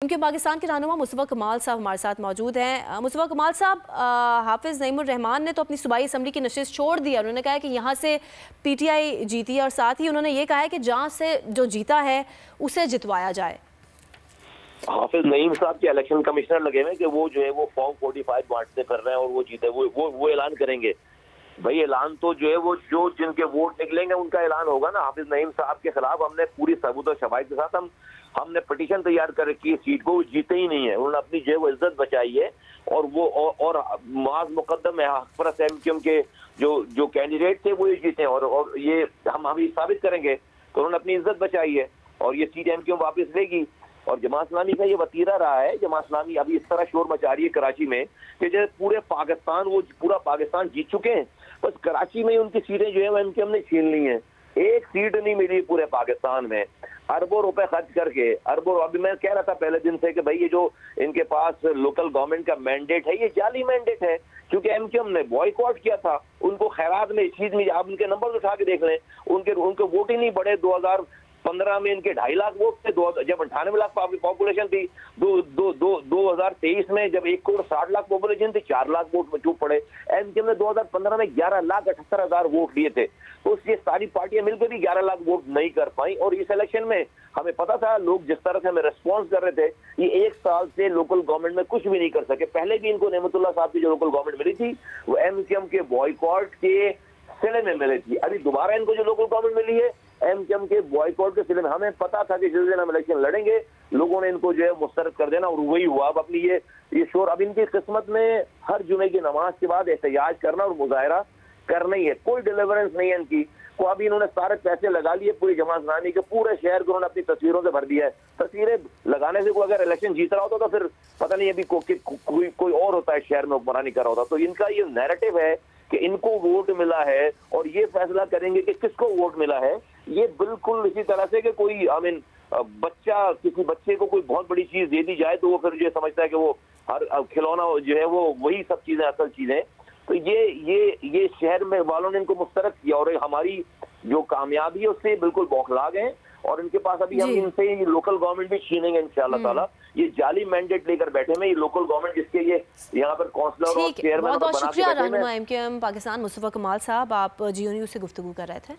उनके पाकिस्तान के रहनुमा मुस्तफ़ा कमाल साहब हमारे साथ मौजूद हैं। मुस्तफ़ा कमाल साहब, हाफिज़ नईमुर रहमान ने तो अपनी सूबाई असम्बली की नशिस्त छोड़ दी है। उन्होंने कहा है कि यहाँ से PTI जीती है और साथ ही उन्होंने ये कहा है कि जहाँ से जो जीता है उसे जितवाया जाए। हाफिज नईम साहब के इलेक्शन कमिश्नर लगे हुए कि वो जो है वो फॉर्म 45 बांटते कर रहे हैं और वो जीते, वो ऐलान करेंगे। भाई ऐलान तो जो है वो जो जिनके वोट निकलेंगे उनका ऐलान होगा ना। हाफिज नईम साहब के खिलाफ हमने पूरी सबूत और शवाहिद के साथ हमने पिटीशन तैयार कर रखी है। सीट को वो जीते ही नहीं है, उन्होंने अपनी जो है वो इज्जत बचाई है और वो और माज मुकद्दम है हकपरस्त MQM के जो कैंडिडेट थे वो ये जीते हैं और ये हम अभी साबित करेंगे। तो उन्होंने अपनी इज्जत बचाई है और ये सीट MQM वापस लेगी। और जमात इस्लामी का ये वतीरा रहा है। जमात इस्लामी अभी इस तरह शोर मचा रही है कराची में कि जो पूरा पाकिस्तान जीत चुके हैं, बस कराची में उनकी सीटें जो है वो MQM ने छीन ली हैं। एक सीट नहीं मिली पूरे पाकिस्तान में, अरबों रुपए खर्च करके अरबों। अभी मैं कह रहा था पहले दिन से कि भाई ये जो इनके पास लोकल गवर्नमेंट का मैंडेट है ये जाली मैंडेट है, क्योंकि MQM ने बॉयकॉट किया था उनको खैरात में। इस चीज में आप उनके नंबर उठा के देख लें, उनके वोट ही नहीं बढ़े। 2015 में इनके 2.5 लाख वोट थे, जब 98 लाख पॉपुलेशन थी। 2023 में जब 1,60,00,000 पॉपुलेशन थी 4 लाख वोट में चूक पड़े। MQM ने 2015 में 11,78,000 वोट लिए थे। तो ये सारी पार्टियां मिलकर भी 11 लाख वोट नहीं कर पाई। और इस इलेक्शन में हमें पता था लोग जिस तरह से हमें रिस्पॉन्स कर रहे थे, ये 1 साल से लोकल गवर्नमेंट में कुछ भी नहीं कर सके। पहले भी इनको नेमतुल्लाह साहब की जो लोकल गवर्नमेंट मिली थी वो MQM के बॉयकॉट के सिले में मिली थी। अभी दोबारा इनको जो लोकल गवर्नमेंट मिली है MQM के बॉयकॉट के सिले में। हमें पता था कि जिस दिन हम इलेक्शन लड़ेंगे लोगों ने इनको जो है मुस्तरद कर देना और वही हुआ। अब अपनी ये शोर अब इनकी किस्मत में हर जुमे की नमाज के बाद एहतजाज करना और मुजाहरा करना ही है। कोई डिलीवरेंस नहीं है इनकी को। अभी इन्होंने सारे पैसे लगा लिए पूरी जमात इस्लामी के, पूरे शहर को उन्होंने अपनी तस्वीरों से भर दिया है। तस्वीरें लगाने से कोई अगर इलेक्शन जीत रहा होता तो फिर पता नहीं अभी कोई और होता है शहर में हुक्मरानी कर रहा होता। तो इनका ये नैरेटिव है कि इनको वोट मिला है और ये फैसला करेंगे कि किसको वोट मिला है। ये बिल्कुल इसी तरह से कि कोई किसी बच्चे को कोई बहुत बड़ी चीज दे दी जाए तो वो फिर ये समझता है कि वो हर खिलौना जो है वो वही सब चीजें असल चीजें। तो ये शहर में वालों ने इनको मुस्तरद किया और हमारी जो कामयाबी है उससे बिल्कुल बौखला गए और इनके पास अभी हम इनसे ये लोकल गवर्नमेंट भी छीनेंगे इंशाअल्लाह ताला। ये जाली मैंडेट लेकर बैठे हैं ये लोकल गवर्नमेंट, जिसके ये यहाँ पर काउंसलर और चेयरमैन बहुत शुक्रिया रहनुमा MQM पाकिस्तान मुस्तफ़ा कमाल साहब, आप GO न्यूज़ से गुफ्तगू कर रहे थे।